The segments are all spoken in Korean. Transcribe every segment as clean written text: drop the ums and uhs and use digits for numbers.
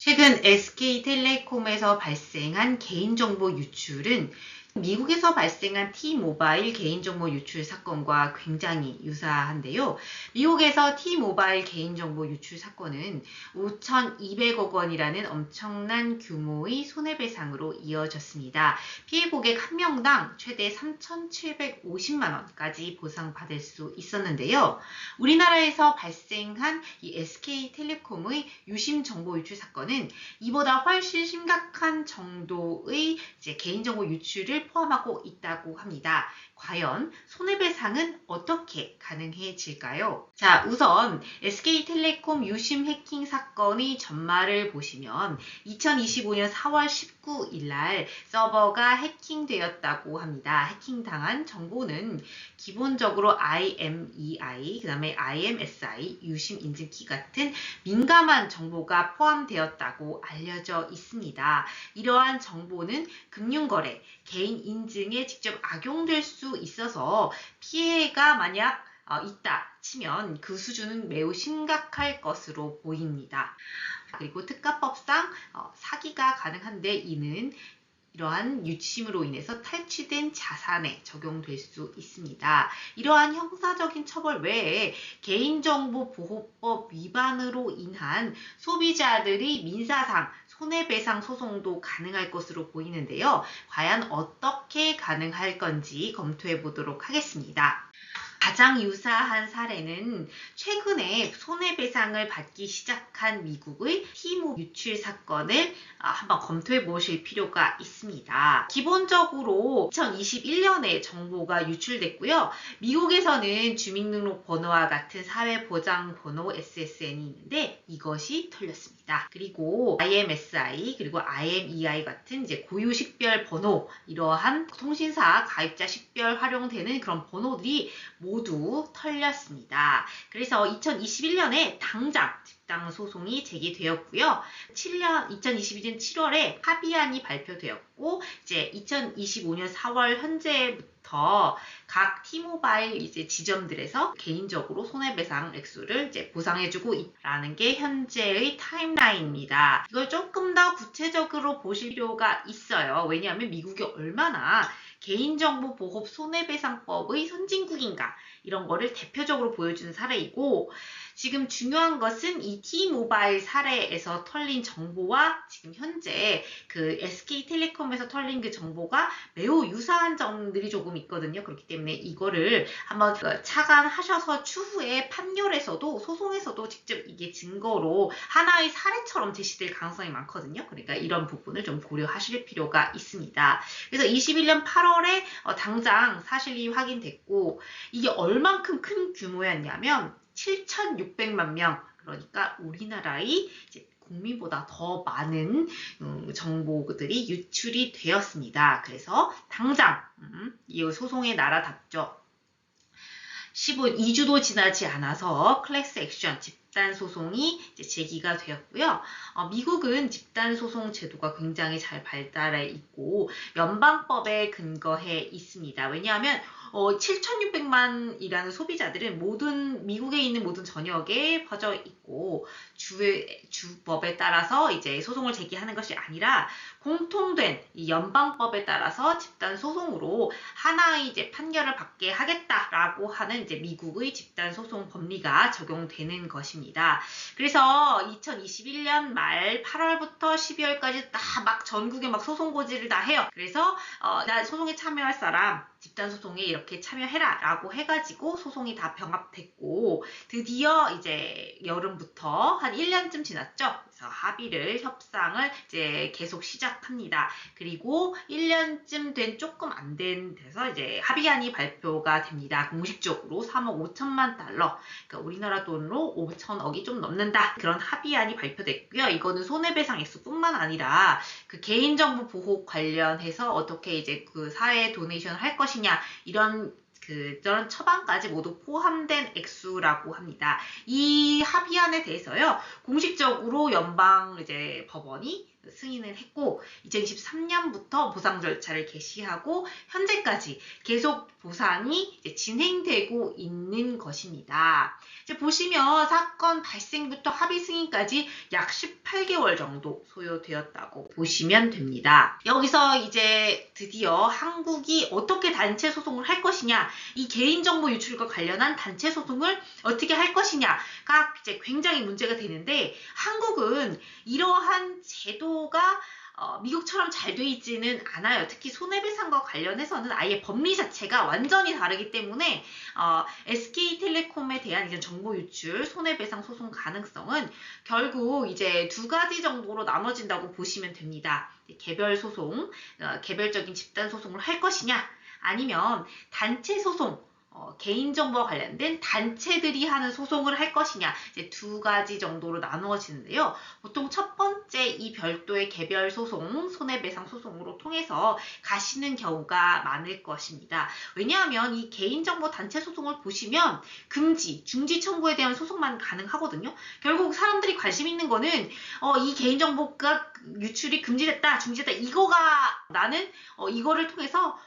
최근 SK텔레콤에서 발생한 개인정보 유출은 미국에서 발생한 T-모바일 개인정보 유출 사건과 굉장히 유사한데요. 미국에서 T-모바일 개인정보 유출 사건은 5,200억 원이라는 엄청난 규모의 손해배상으로 이어졌습니다. 피해 고객 한 명당 최대 3,750만 원까지 보상받을 수 있었는데요. 우리나라에서 발생한 이 SK텔레콤의 유심 정보 유출 사건은 이보다 훨씬 심각한 정도의 개인정보 유출을 포함하고 있다고 합니다. 과연 손해배상은 어떻게 가능해질까요? 자, 우선 SK텔레콤 유심 해킹 사건의 전말을 보시면 2025년 4월 19일 날 서버가 해킹되었다고 합니다. 해킹당한 정보는 기본적으로 IMEI, 그 다음에 IMSI, 유심 인증키 같은 민감한 정보가 포함되었다고 알려져 있습니다. 이러한 정보는 금융거래, 개인 인증에 직접 악용될 수 있어서 피해가 만약 있다 치면 그 수준은 매우 심각할 것으로 보입니다. 그리고 특가법상 사기가 가능한데 이는 이러한 유심으로 인해서 탈취된 자산에 적용될 수 있습니다. 이러한 형사적인 처벌 외에 개인정보보호법 위반으로 인한 소비자들의 민사상 손해배상 소송도 가능할 것으로 보이는데요. 과연 어떻게 가능할 건지 검토해 보도록 하겠습니다. 가장 유사한 사례는 최근에 손해배상을 받기 시작한 미국의 T-모바일 유출 사건을 한번 검토해 보실 필요가 있습니다. 기본적으로 2021년에 정보가 유출됐고요. 미국에서는 주민등록번호와 같은 사회보장번호 SSN이 있는데 이것이 털렸습니다. 그리고 IMSI 그리고 IMEI 같은 고유식별 번호, 이러한 통신사 가입자 식별 활용되는 그런 번호들이 모두 털렸습니다. 그래서 2021년에 당장 집단 소송이 제기되었고요. 2022년 7월에 합의안이 발표되었고, 이제 2025년 4월 현재부터 각 T-모바일 지점들에서 개인적으로 손해배상 액수를 보상해주고 있다는 게 현재의 타임라인입니다. 이걸 조금 더 구체적으로 보실 필요가 있어요. 왜냐하면 미국이 얼마나 개인정보보호 손해배상법의 선진국인가, 이런 거를 대표적으로 보여주는 사례이고, 지금 중요한 것은 이 T-모바일 사례에서 털린 정보와 지금 현재 그 SK텔레콤에서 털린 그 정보가 매우 유사한 점들이 조금 있거든요. 그렇기 때문에 이거를 한번 착안하셔서 추후에 판결에서도, 소송에서도 직접 이게 증거로 하나의 사례처럼 제시될 가능성이 많거든요. 그러니까 이런 부분을 좀 고려하실 필요가 있습니다. 그래서 21년 8월에 당장 사실이 확인됐고, 이게 얼만큼 큰 규모였냐면 7,600만 명, 그러니까 우리나라의 국민보다 더 많은 정보들이 유출이 되었습니다. 그래서 당장 이 소송에 날아답죠. 2주도 지나지 않아서 클래스 액션 집단 소송이 제기가 되었고요. 미국은 집단 소송 제도가 굉장히 잘 발달해 있고 연방법에 근거해 있습니다. 왜냐하면 7,600만이라는 소비자들은 미국에 있는 모든 전역에 퍼져 있고 주법에 따라서 이제 소송을 제기하는 것이 아니라 공통된 이 연방법에 따라서 집단 소송으로 하나의 판결을 받게 하겠다라고 하는 미국의 집단 소송 법리가 적용되는 것입니다. 그래서 2021년 말 8월부터 12월까지 막 전국에 소송 고지를 다 해요. 그래서 나 소송에 참여할 사람 집단 소송에 이렇게 참여해라 라고 해가지고 소송이 다 병합됐고, 드디어 이제 여름부터 한 1년쯤 지났죠. 그래서 협상을 계속 시작합니다. 그리고 1년쯤 된 조금 안 된 데서 합의안이 발표가 됩니다. 공식적으로 3억 5천만 달러, 그러니까 우리나라 돈으로 5천억이 좀 넘는다, 그런 합의안이 발표됐고요. 이거는 손해배상 액수뿐만 아니라 그 개인정보 보호 관련해서 어떻게 그 사회 도네이션을 할 것이냐, 이런 그런 처방까지 모두 포함된 액수라고 합니다. 이 합의안에 대해서요, 공식적으로 연방 이제 법원이 승인을 했고 2023년부터 보상 절차를 개시하고 현재까지 계속 보상이 이제 진행되고 있는 것입니다. 이제 보시면 사건 발생부터 합의 승인까지 약 18개월 정도 소요되었다고 보시면 됩니다. 여기서 이제 드디어 한국이 어떻게 단체 소송을 할 것이냐, 이 개인정보 유출과 관련한 단체 소송을 어떻게 할 것이냐가 이제 굉장히 문제가 되는데, 한국은 이러한 제도가 미국처럼 잘 돼 있지는 않아요. 특히 손해배상과 관련해서는 아예 법리 자체가 완전히 다르기 때문에 SK텔레콤에 대한 이런 정보 유출, 손해배상 소송 가능성은 결국 이제 두 가지 정도로 나눠진다고 보시면 됩니다. 개별 소송, 개별적인 집단 소송을 할 것이냐, 아니면 단체 소송, 개인정보와 관련된 단체들이 하는 소송을 할 것이냐, 이제 두 가지 정도로 나누어지는데요. 보통 첫 번째 이 별도의 개별 소송, 손해배상 소송으로 통해서 가시는 경우가 많을 것입니다. 왜냐하면 이 개인정보 단체 소송을 보시면 금지, 중지 청구에 대한 소송만 가능하거든요. 결국 사람들이 관심 있는 거는 이 개인정보가 유출이 금지됐다, 중지됐다, 이거가 나는 이거를 통해서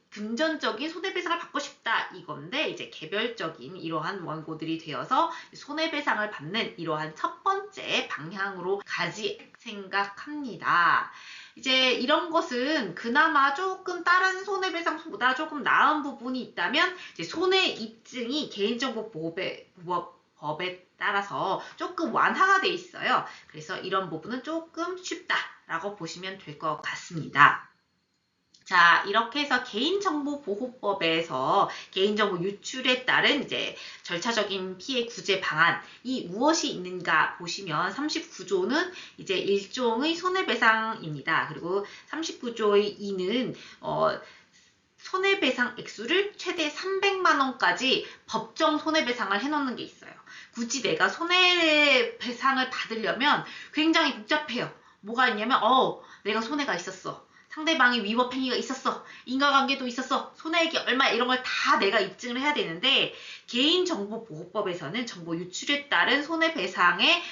금전적인 손해배상을 받고 싶다, 이건데, 이제 개별적인 이러한 원고들이 되어서 손해배상을 받는 이러한 첫 번째 방향으로 가지 생각합니다. 이제 이런 것은 그나마 조금 다른 손해배상보다 조금 나은 부분이 있다면, 이제 손해입증이 개인정보보호법에 따라서 조금 완화가 돼 있어요. 그래서 이런 부분은 조금 쉽다라고 보시면 될 것 같습니다. 자, 이렇게 해서 개인정보보호법에서 개인정보 유출에 따른 이제 절차적인 피해 구제 방안이 무엇이 있는가 보시면 39조는 이제 일종의 손해배상입니다. 그리고 39조의 2는 손해배상 액수를 최대 300만 원까지 법정 손해배상을 해놓는 게 있어요. 굳이 내가 손해배상을 받으려면 굉장히 복잡해요. 뭐가 있냐면 내가 손해가 있었어, 상대방이 위법 행위가 있었어, 인과관계도 있었어, 손해액이 얼마, 이런 걸 다 내가 입증을 해야 되는데, 개인정보보호법에서는 정보 유출에 따른 손해배상의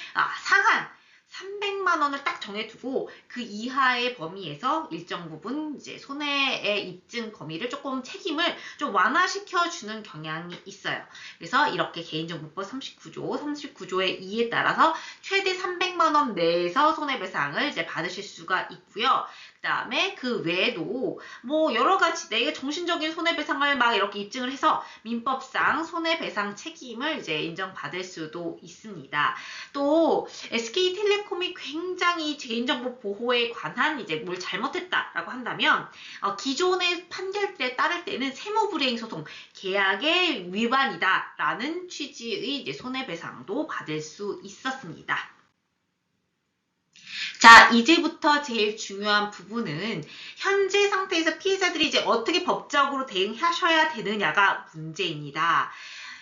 상한 300만 원을 딱 정해두고 그 이하의 범위에서 일정 부분 이제 손해의 입증 범위를 조금 책임을 좀 완화시켜주는 경향이 있어요. 그래서 이렇게 개인정보법 39조의 2에 따라서 최대 300만 원 내에서 손해배상을 이제 받으실 수가 있고요. 그 다음에 그 외에도 뭐 여러 가지 내가 정신적인 손해배상을 막 이렇게 입증을 해서 민법상 손해배상 책임을 이제 인정받을 수도 있습니다. 또 SK텔레콤이 굉장히 개인정보 보호에 관한 이제 뭘 잘못했다라고 한다면 기존의 판결에 따를 때는 세무불이행 소송, 계약의 위반이다라는 취지의 이제 손해배상도 받을 수 있었습니다. 자, 이제부터 제일 중요한 부분은 현재 상태에서 피해자들이 이제 어떻게 법적으로 대응하셔야 되느냐가 문제입니다.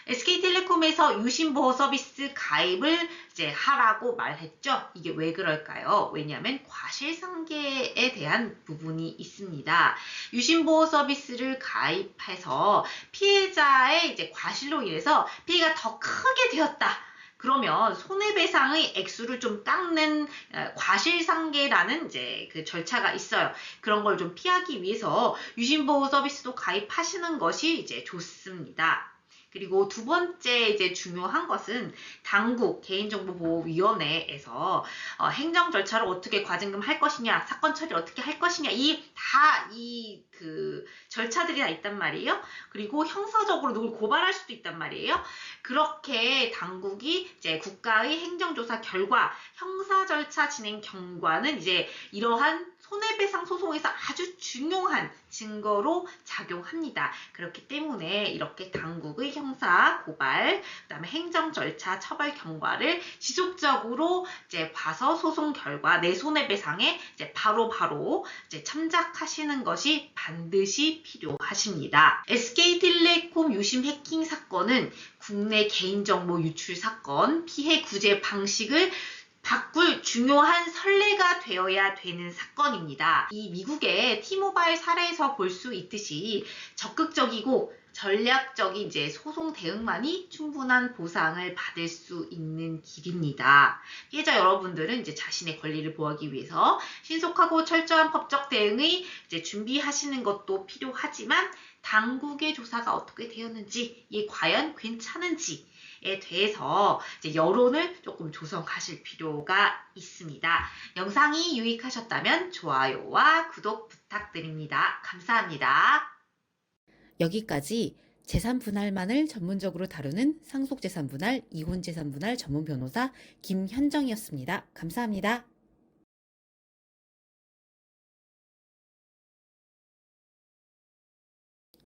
SK텔레콤에서 유심보호 서비스 가입을 이제 하라고 말했죠. 이게 왜 그럴까요? 왜냐하면 과실상계에 대한 부분이 있습니다. 유심보호 서비스를 가입해서 피해자의 이제 과실로 인해서 피해가 더 크게 되었다, 그러면 손해배상의 액수를 좀 깎는 과실상계라는 이제 그 절차가 있어요. 그런 걸 좀 피하기 위해서 유심보호 서비스도 가입하시는 것이 이제 좋습니다. 그리고 두 번째 이제 중요한 것은 당국 개인정보보호위원회에서 행정 절차를 어떻게 과징금 할 것이냐, 사건 처리 어떻게 할 것이냐, 그 절차들이 다 있단 말이에요. 그리고 형사적으로 누굴 고발할 수도 있단 말이에요. 그렇게 당국이 이제 국가의 행정조사 결과, 형사 절차 진행 경과는 이제 이러한 손해배상 소송에서 아주 중요한 증거로 작용합니다. 그렇기 때문에 이렇게 당국의 형사 고발, 그다음에 행정 절차 처벌 경과를 지속적으로 이제 봐서 소송 결과 내 손해배상에 이제 바로 이제 참작하시는 것이 반드시 필요하십니다. SK텔레콤 유심 해킹 사건은 국내 개인정보 유출 사건 피해 구제 방식을 바꿀 중요한 선례가 되어야 되는 사건입니다. 이 미국의 티모바일 사례에서 볼 수 있듯이 적극적이고 전략적인 이제 소송 대응만이 충분한 보상을 받을 수 있는 길입니다. 피해자 여러분들은 이제 자신의 권리를 보호하기 위해서 신속하고 철저한 법적 대응의 이제 준비하시는 것도 필요하지만 당국의 조사가 어떻게 되었는지, 이게 과연 괜찮은지에 대해서 이제 여론을 조금 조성하실 필요가 있습니다. 영상이 유익하셨다면 좋아요와 구독 부탁드립니다. 감사합니다. 여기까지 재산 분할만을 전문적으로 다루는 상속재산 분할, 이혼재산 분할 전문 변호사 김현정이었습니다. 감사합니다.